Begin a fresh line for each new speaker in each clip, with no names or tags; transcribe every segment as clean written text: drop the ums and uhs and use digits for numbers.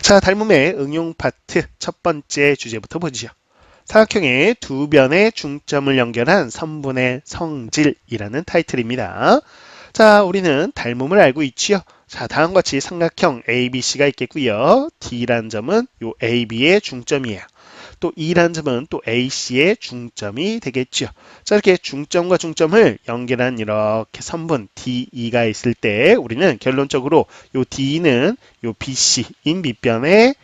자, 닮음의 응용 파트 첫 번째 주제부터 보죠. 사각형의 두 변의 중점을 연결한 선분의 성질이라는 타이틀입니다. 자, 우리는 닮음을 알고 있지요. 자, 다음과 같이 삼각형 ABC가 있겠고요. D라는 점은 요 AB의 중점이에요. 또 E라는 점은 또 AC의 중점이 되겠죠. 자, 이렇게 중점과 중점을 연결한 이렇게 선분 DE가 있을 때 우리는 결론적으로 요 D는 요 BC인 밑변의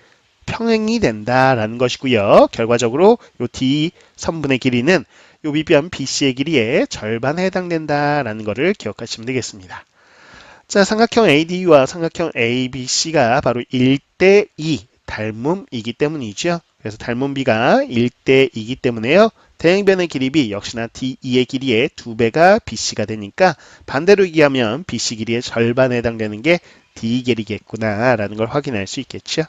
평행이 된다라는 것이고요. 결과적으로 요 D 선분의 길이는 요 밑변 BC의 길이의 절반에 해당된다라는 것을 기억하시면 되겠습니다. 자, 삼각형 AD와 삼각형 ABC가 바로 1대2 닮음이기 때문이죠. 그래서 닮음비가 1대2이기 때문에요. 대응변의 길이비 역시나 DE의 길이의 2배가 BC가 되니까 반대로 얘기하면 BC 길이의 절반에 해당되는 게 D 길이겠구나 라는 걸 확인할 수 있겠죠.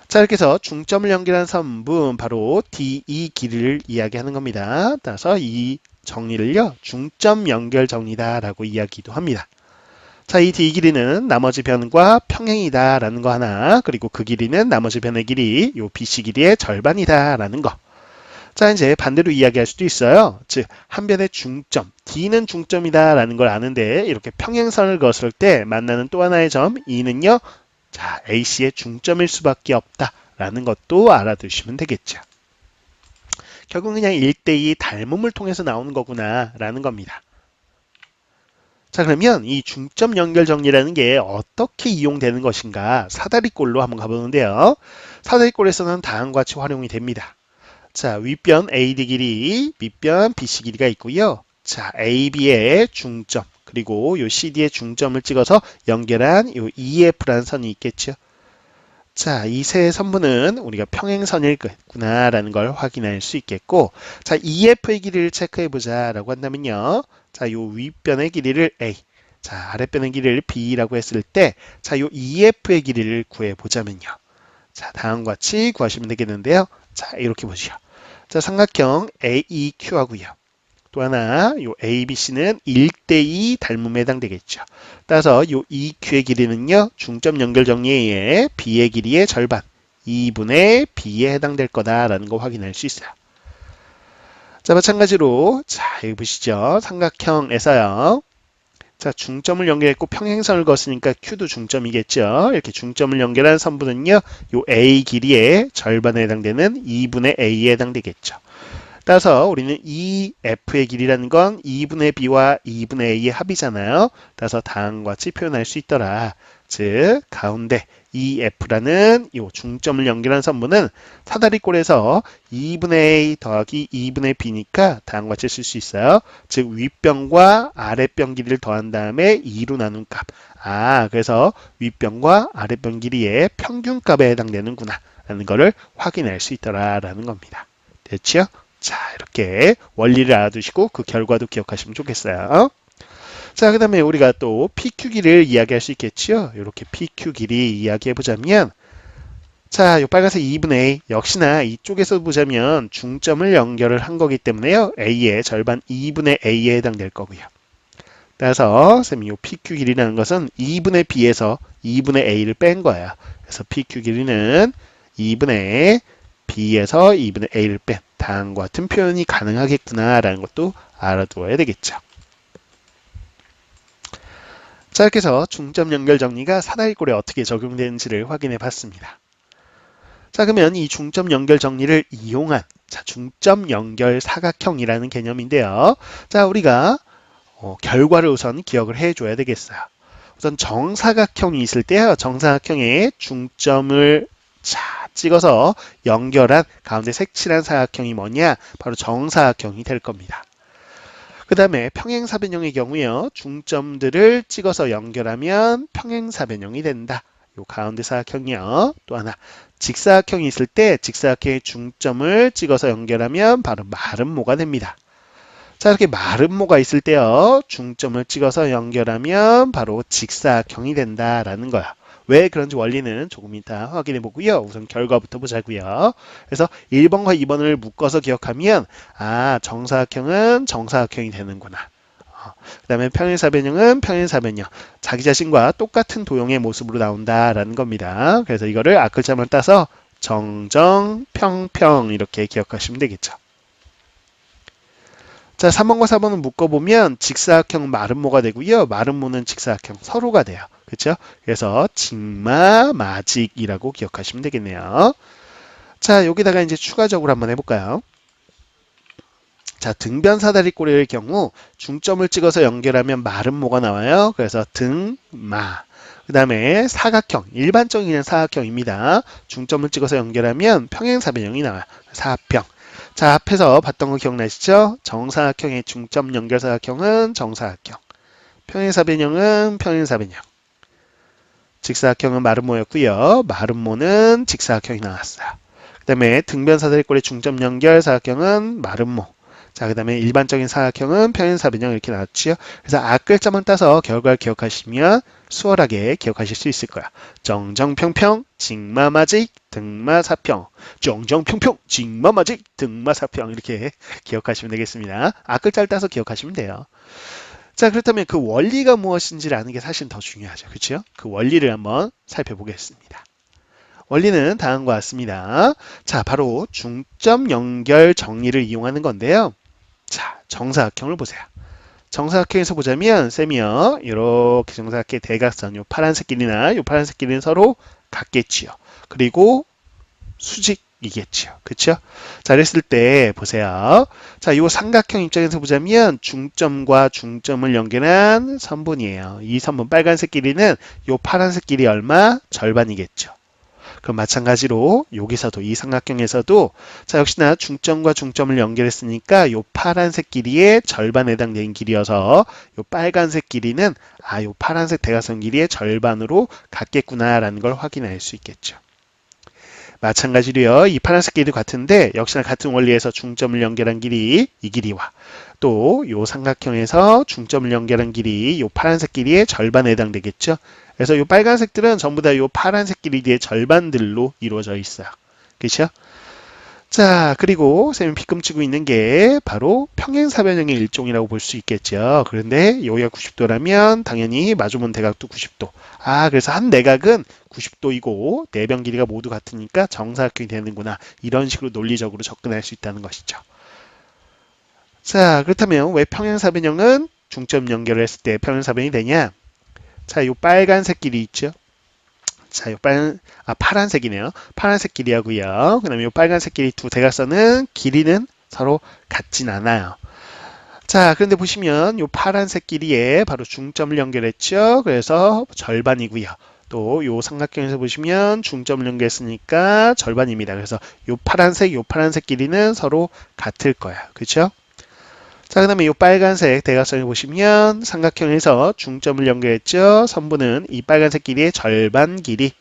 자, 이렇게 해서 중점을 연결한 선분 바로 DE 길이를 이야기하는 겁니다. 따라서 이 정리를요. 중점 연결 정리다 라고 이야기도 합니다. 자, 이 D 길이는 나머지 변과 평행이다 라는 거 하나, 그리고 그 길이는 나머지 변의 길이 요 BC 길이의 절반이다 라는 거. 자, 이제 반대로 이야기할 수도 있어요. 즉, 한 변의 중점, D는 중점이다 라는 걸 아는데 이렇게 평행선을 거스를 때 만나는 또 하나의 점 E는요. 자, AC의 중점일 수밖에 없다 라는 것도 알아두시면 되겠죠. 결국 그냥 1대2 닮음을 통해서 나오는 거구나 라는 겁니다. 자, 그러면 이 중점 연결 정리라는 게 어떻게 이용되는 것인가 사다리꼴로 한번 가보는데요. 사다리꼴에서는 다음과 같이 활용이 됩니다. 자, 윗변 AD 길이, 밑변 BC 길이가 있고요. 자, AB의 중점, 그리고 요 CD의 중점을 찍어서 연결한 요 EF라는 선이 있겠죠. 자, 이 세 선분은 우리가 평행선일구나라는 걸 확인할 수 있겠고, 자, EF의 길이를 체크해보자 라고 한다면요. 자, 요 윗변의 길이를 A, 자, 아랫변의 길이를 B라고 했을 때, 자, 요 EF의 길이를 구해보자면요. 자, 다음과 같이 구하시면 되겠는데요. 자, 이렇게 보시죠. 자, 삼각형 AEQ 하고요. 또 하나, 요 ABC는 1대2 닮음에 해당되겠죠. 따라서 요 EQ의 길이는요, 중점 연결 정리에 의해 B의 길이의 절반, 2분의 B에 해당될 거다라는 거 확인할 수 있어요. 자, 마찬가지로, 자, 여기 보시죠. 삼각형에서요. 자, 중점을 연결했고 평행선을 거스니까 Q도 중점이겠죠. 이렇게 중점을 연결한 선분은요, 요 A 길이의 절반에 해당되는 2분의 A에 해당되겠죠. 따라서 우리는 EF의 길이라는 건 2분의 B와 2분의 A의 합이잖아요. 따라서 다음과 같이 표현할 수 있더라. 즉, 가운데 EF라는 이 중점을 연결한 선분은 사다리꼴에서 2분의 A 더하기 2분의 B니까 다음과 같이 쓸 수 있어요. 즉, 윗변과 아랫변 길이를 더한 다음에 2로 나눈 값. 아, 그래서 윗변과 아랫변 길이의 평균값에 해당되는구나 라는 거를 확인할 수 있더라라는 겁니다. 됐죠? 자, 이렇게 원리를 알아두시고 그 결과도 기억하시면 좋겠어요. 자, 그 다음에 우리가 또 PQ 길이를 이야기할 수 있겠죠. 이렇게 PQ 길이 이야기해보자면, 자, 요 빨간색 2분의 A, 역시나 이쪽에서 보자면 중점을 연결을 한 거기 때문에요. A의 절반 2분의 A에 해당될 거고요. 따라서 쌤이 요 PQ 길이라는 것은 2분의 B에서 2분의 A를 뺀 거예요. 그래서 PQ 길이는 2분의 B에서 2분의 A를 뺀 다음과 같은 표현이 가능하겠구나라는 것도 알아두어야 되겠죠. 자, 이렇게 해서 중점 연결 정리가 사다리꼴에 어떻게 적용되는지를 확인해 봤습니다. 자, 그러면 이 중점 연결 정리를 이용한 자, 중점 연결 사각형이라는 개념인데요. 자, 우리가 결과를 우선 기억을 해줘야 되겠어요. 우선 정사각형이 있을 때요. 정사각형의 중점을 찍어서 연결한 가운데 색칠한 사각형이 뭐냐? 바로 정사각형이 될 겁니다. 그 다음에 평행사변형의 경우에요. 중점들을 찍어서 연결하면 평행사변형이 된다. 요 가운데 사각형이요. 또 하나 직사각형이 있을 때 직사각형의 중점을 찍어서 연결하면 바로 마름모가 됩니다. 자, 이렇게 마름모가 있을 때요. 중점을 찍어서 연결하면 바로 직사각형이 된다라는 거야. 왜 그런지 원리는 조금 이따 확인해 보고요. 우선 결과부터 보자고요. 그래서 1번과 2번을 묶어서 기억하면 아, 정사각형은 정사각형이 되는구나. 그 다음에 평행사변형은 평행사변형. 자기 자신과 똑같은 도형의 모습으로 나온다라는 겁니다. 그래서 이거를 앞글자만 따서 정정, 평평 이렇게 기억하시면 되겠죠. 자, 3번과 4번은 묶어보면 직사각형 마름모가 되고요. 마름모는 직사각형 서로가 돼요. 그렇죠? 그래서 직마, 마직이라고 기억하시면 되겠네요. 자, 여기다가 이제 추가적으로 한번 해볼까요? 자, 등변 사다리꼴의 경우 중점을 찍어서 연결하면 마름모가 나와요. 그래서 등마. 그 다음에 사각형, 일반적인 사각형입니다. 중점을 찍어서 연결하면 평행사변형이 나와요. 사평. 자, 앞에서 봤던 거 기억나시죠? 정사각형의 중점 연결 사각형은 정사각형. 평행사변형은 평행사변형. 직사각형은 마름모였고요. 마름모는 직사각형이 나왔어요. 그 다음에 등변 사다리꼴의 중점 연결 사각형은 마름모. 자, 그 다음에 일반적인 사각형은 평행사변형 이렇게 나왔죠. 그래서 앞글자만 따서 결과를 기억하시면 수월하게 기억하실 수 있을 거야. 정정평평, 직마마직, 등마사평. 정정평평, 직마마직, 등마사평 이렇게 기억하시면 되겠습니다. 앞글자를 따서 기억하시면 돼요. 자, 그렇다면 그 원리가 무엇인지를 아는 게 사실 더 중요하죠. 그렇죠? 그 원리를 한번 살펴보겠습니다. 원리는 다음과 같습니다. 자, 바로 중점 연결 정리를 이용하는 건데요. 자, 정사각형을 보세요. 정사각형에서 보자면 쌤이요. 이렇게 정사각형의 대각선 요 파란색 길이나 요 파란색 길이는 서로 같겠지요. 그리고 수직이겠지요. 그렇죠? 자, 그랬을 때 보세요. 자, 요 삼각형 입장에서 보자면 중점과 중점을 연결한 선분이에요. 이 선분 빨간색 길이는 요 파란색 길이 얼마? 절반이겠죠. 그럼 마찬가지로 여기서도 이 삼각형에서도 자, 역시나 중점과 중점을 연결했으니까 요 파란색 길이의 절반에 해당되는 길이어서 요 빨간색 길이는 요 파란색 대각선 길이의 절반으로 같겠구나라는 걸 확인할 수 있겠죠. 마찬가지로요. 이 파란색 길이도 같은데 역시나 같은 원리에서 중점을 연결한 길이 이 길이와 또 요 삼각형에서 중점을 연결한 길이 요 파란색 길이의 절반에 해당되겠죠. 그래서 이 빨간색들은 전부 다 이 파란색 길이의 절반들로 이루어져 있어요. 그렇죠? 자, 그리고 쌤이 비금치고 있는 게 바로 평행사변형의 일종이라고 볼 수 있겠죠. 그런데 여기가 90도라면 당연히 마주본 대각도 90도. 그래서 한 내각은 90도이고 내변 길이가 모두 같으니까 정사각형이 되는구나. 이런 식으로 논리적으로 접근할 수 있다는 것이죠. 자, 그렇다면 왜 평행사변형은 중점 연결을 했을 때 평행사변이 되냐? 자, 요 빨간색 길이 있죠? 자, 요 파란색이네요. 파란색 길이하고요. 그 다음에 요 빨간색 길이 두 대각선은 길이는 서로 같진 않아요. 자, 그런데 보시면 요 파란색 길이에 바로 중점을 연결했죠? 그래서 절반이고요. 또 요 삼각형에서 보시면 중점을 연결했으니까 절반입니다. 그래서 요 파란색 길이는 서로 같을 거예요. 그렇죠? 자, 그 다음에 이 빨간색 대각선을 보시면 삼각형에서 중점을 연결했죠. 선분은 이 빨간색 길이의 절반 길이.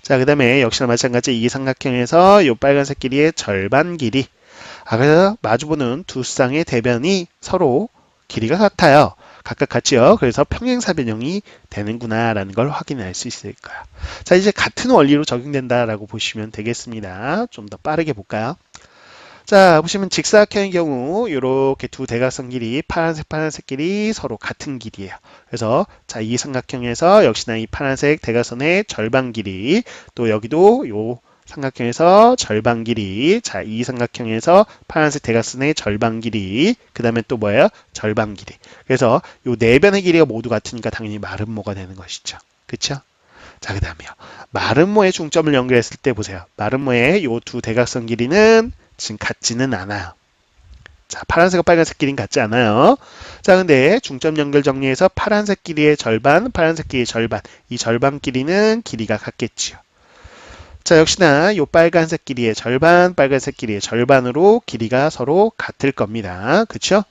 자, 그 다음에 역시나 마찬가지 이 삼각형에서 이 빨간색 길이의 절반 길이. 그래서 마주보는 두 쌍의 대변이 서로 길이가 같아요. 각각 같지요. 그래서 평행사변형이 되는구나 라는 걸 확인할 수 있을 거예요. 자, 이제 같은 원리로 적용된다라고 보시면 되겠습니다. 좀 더 빠르게 볼까요? 자, 보시면 직사각형의 경우 이렇게 두 대각선 길이 파란색 길이 서로 같은 길이에요. 그래서 자, 이 삼각형에서 역시나 이 파란색 대각선의 절반 길이, 또 여기도 요 삼각형에서 절반 길이, 자, 이 삼각형에서 파란색 대각선의 절반 길이, 그 다음에 또 뭐예요? 절반 길이. 그래서 요 네 변의 길이가 모두 같으니까 당연히 마름모가 되는 것이죠. 그쵸? 자, 그 다음에요. 마름모의 중점을 연결했을 때 보세요. 마름모의 요 두 대각선 길이는 지금 같지는 않아요. 자, 파란색과 빨간색 길이는 같지 않아요. 자, 근데 중점 연결 정리해서 파란색 길이의 절반, 파란색 길이의 절반, 이 절반 길이는 길이가 같겠지요. 자, 역시나 이 빨간색 길이의 절반, 빨간색 길이의 절반으로 길이가 서로 같을 겁니다. 그쵸?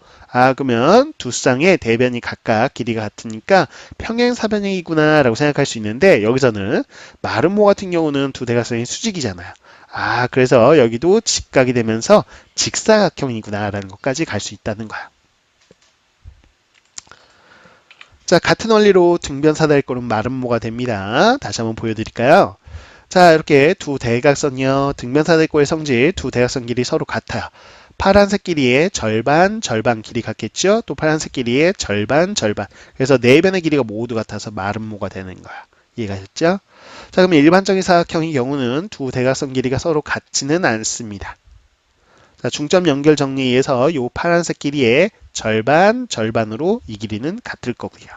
그러면 두 쌍의 대변이 각각 길이가 같으니까 평행사변형이구나 라고 생각할 수 있는데 여기서는 마름모 같은 경우는 두 대각선이 수직이잖아요. 그래서 여기도 직각이 되면서 직사각형이구나 라는 것까지 갈 수 있다는 거야. 자, 같은 원리로 등변 사다리꼴은 마름모가 됩니다. 다시 한번 보여드릴까요? 자, 이렇게 두 대각선이요. 등변 사다리꼴의 성질 두 대각선 길이 서로 같아요. 파란색 길이의 절반, 절반 길이 같겠죠? 또 파란색 길이의 절반, 절반. 그래서 네 변의 길이가 모두 같아서 마름모가 되는 거야. 이해가 됐죠? 자, 그러면 일반적인 사각형의 경우는 두 대각선 길이가 서로 같지는 않습니다. 자, 중점 연결 정리에 의해서 이 파란색 길이의 절반, 절반으로 이 길이는 같을 거고요.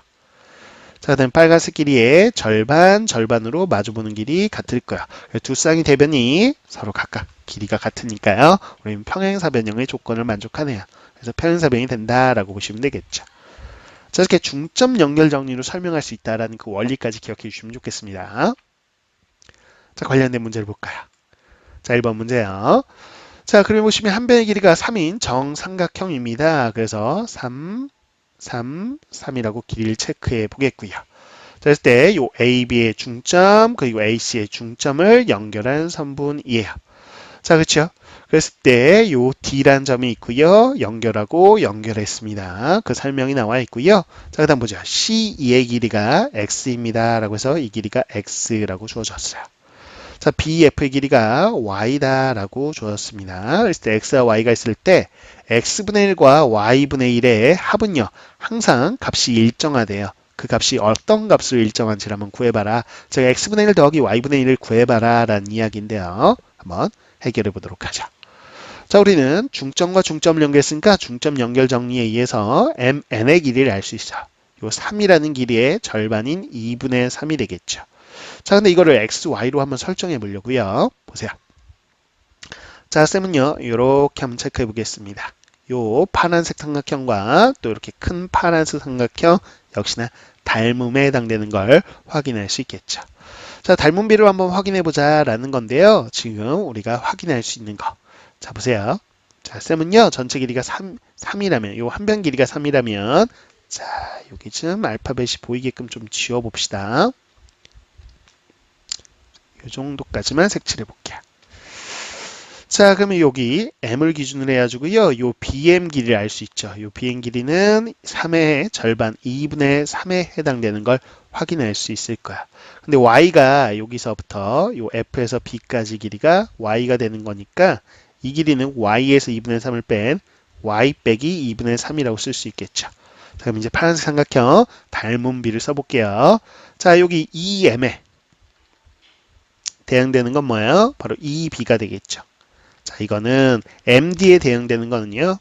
자, 그다음 빨간색 길이의 절반, 절반으로 마주보는 길이 같을 거야. 두 쌍의 대변이 서로 각각 길이가 같으니까요. 우리는 평행사변형의 조건을 만족하네요. 그래서 평행사변이 된다라고 보시면 되겠죠. 자, 이렇게 중점 연결 정리로 설명할 수 있다라는 그 원리까지 기억해 주시면 좋겠습니다. 자, 관련된 문제를 볼까요? 자, 1번 문제요. 자, 그림 보시면 한 변의 길이가 3인 정삼각형입니다. 그래서 3, 3, 3이라고 길이를 체크해 보겠고요. 자, 그랬을 때 요 AB의 중점 그리고 AC의 중점을 연결한 선분이에요. 자, 그렇죠? 그랬을 때 요 D란 점이 있고요. 연결하고 연결했습니다. 그 설명이 나와 있고요. 자, 그다음 보죠. C2의 길이가 X입니다. 라고 해서 이 길이가 X라고 주어졌어요. 자, BF의 길이가 Y다라고 주었습니다. 그랬을 때 X와 Y가 있을 때 X분의 1과 Y분의 1의 합은요. 항상 값이 일정하대요. 그 값이 어떤 값으로 일정한지를 한번 구해봐라. 제가 X분의 1 더하기 Y분의 1을 구해봐라 라는 이야기인데요. 한번 해결해 보도록 하죠. 자, 우리는 중점과 중점을 연결했으니까 중점 연결 정리에 의해서 MN의 길이를 알 수 있어요. 요 3이라는 길이의 절반인 2분의 3이 되겠죠. 자, 근데 이거를 x, y로 한번 설정해 보려고요. 보세요. 자, 쌤은요, 이렇게 한번 체크해 보겠습니다. 요 파란색 삼각형과 또 이렇게 큰 파란색 삼각형 역시나 닮음에 해당되는 걸 확인할 수 있겠죠. 자, 닮은 비를 한번 확인해 보자라는 건데요. 지금 우리가 확인할 수 있는 거. 자, 보세요. 자, 쌤은요, 전체 길이가 3이라면, 요 한 변 길이가 3이라면, 자, 여기쯤 알파벳이 보이게끔 좀 지워 봅시다. 이 정도까지만 색칠해 볼게요. 자, 그러면 여기 m을 기준으로 해가지고요. 요 bm 길이를 알 수 있죠. 요 bm 길이는 3의 절반, 2분의 3에 해당되는 걸 확인할 수 있을 거야. 근데 y가 여기서부터 요 f에서 b까지 길이가 y가 되는 거니까 이 길이는 y에서 2분의 3을 뺀 y 빼기 2분의 3이라고 쓸 수 있겠죠. 자, 그럼 이제 파란색 삼각형 닮은 비를 써볼게요. 자, 여기 2m에 대응되는 건 뭐예요? 바로 2b가 되겠죠. 자, 이거는 MD에 대응되는 거는요.